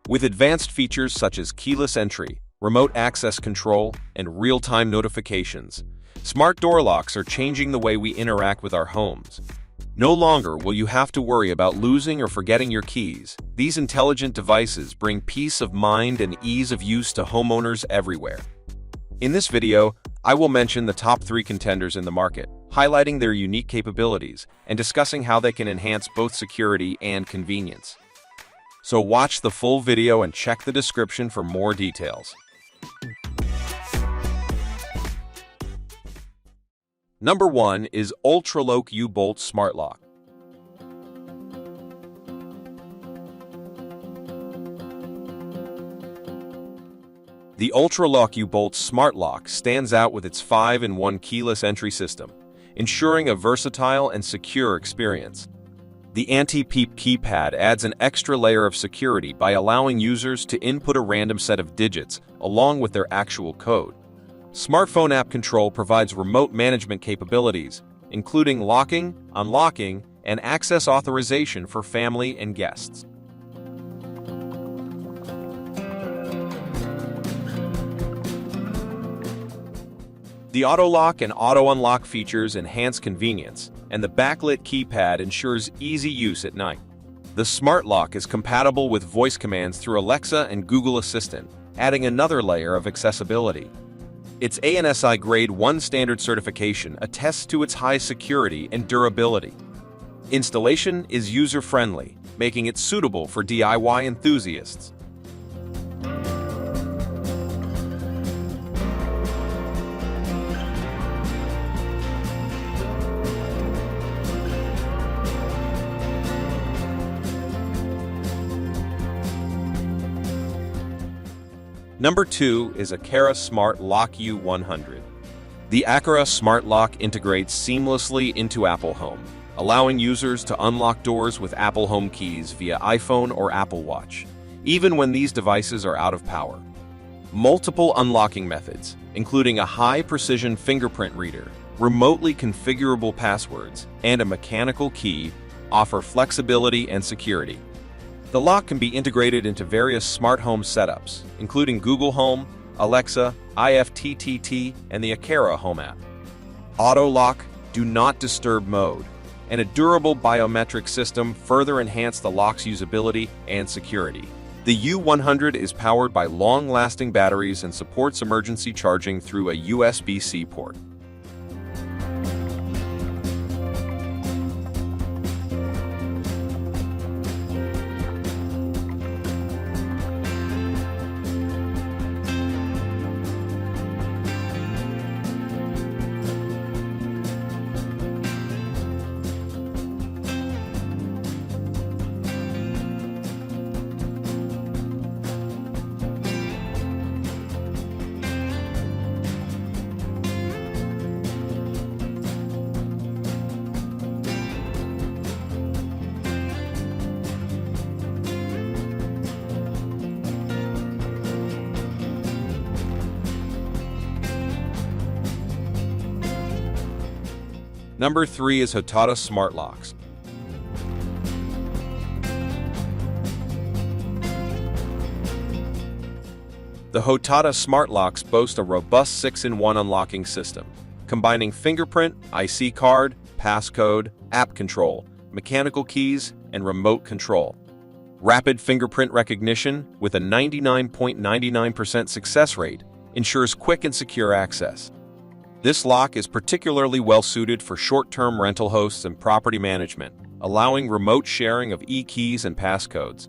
With advanced features such as keyless entry, remote access control, and real-time notifications, smart door locks are changing the way we interact with our homes. No longer will you have to worry about losing or forgetting your keys. These intelligent devices bring peace of mind and ease of use to homeowners everywhere. In this video, I will mention the top 3 contenders in the market, highlighting their unique capabilities and discussing how they can enhance both security and convenience. So watch the full video and check the description for more details. Number 1 is Ultraloq U-Bolt Smart Lock. The Ultraloq U-Bolt Smart Lock stands out with its 5-in-1 keyless entry system, ensuring a versatile and secure experience. The anti-peep keypad adds an extra layer of security by allowing users to input a random set of digits along with their actual code. Smartphone app control provides remote management capabilities, including locking, unlocking, and access authorization for family and guests. The auto lock and auto unlock features enhance convenience, and the backlit keypad ensures easy use at night. The smart lock is compatible with voice commands through Alexa and Google Assistant, adding another layer of accessibility. Its ANSI Grade 1 standard certification attests to its high security and durability. Installation is user-friendly, making it suitable for DIY enthusiasts. Number 2 is Aqara Smart Lock U100. The Aqara Smart Lock integrates seamlessly into Apple Home, allowing users to unlock doors with Apple Home keys via iPhone or Apple Watch, even when these devices are out of power. Multiple unlocking methods, including a high-precision fingerprint reader, remotely configurable passwords, and a mechanical key, offer flexibility and security. The lock can be integrated into various smart home setups, including Google Home, Alexa, IFTTT, and the Aqara Home app. Auto lock, do not disturb mode, and a durable biometric system further enhance the lock's usability and security. The U100 is powered by long-lasting batteries and supports emergency charging through a USB-C port. Number 3 is Hotata Smart Locks. The Hotata Smart Locks boast a robust 6-in-1 unlocking system, combining fingerprint, IC card, passcode, app control, mechanical keys, and remote control. Rapid fingerprint recognition with a 99.99% success rate ensures quick and secure access. This lock is particularly well-suited for short-term rental hosts and property management, allowing remote sharing of e-keys and passcodes.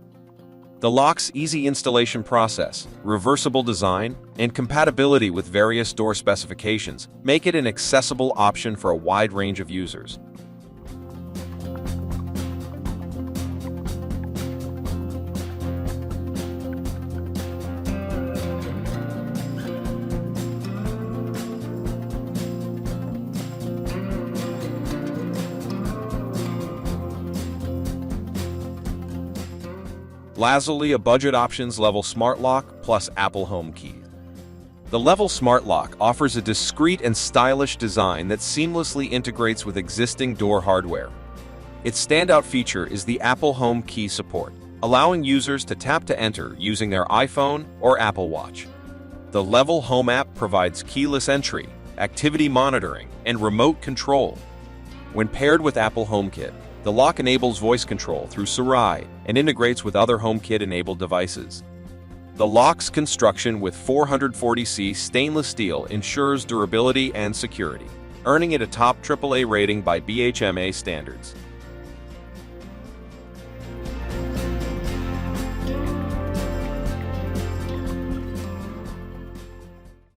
The lock's easy installation process, reversible design, and compatibility with various door specifications make it an accessible option for a wide range of users. Lastly, a budget options level smart lock plus Apple Home key. The Level Smart Lock offers a discreet and stylish design that seamlessly integrates with existing door hardware. Its standout feature is the Apple Home key support, allowing users to tap to enter using their iPhone or Apple Watch. The Level Home app provides keyless entry, activity monitoring, and remote control. When paired with Apple HomeKit, the lock enables voice control through Siri and integrates with other HomeKit-enabled devices. The lock's construction with 440C stainless steel ensures durability and security, earning it a top AAA rating by BHMA standards.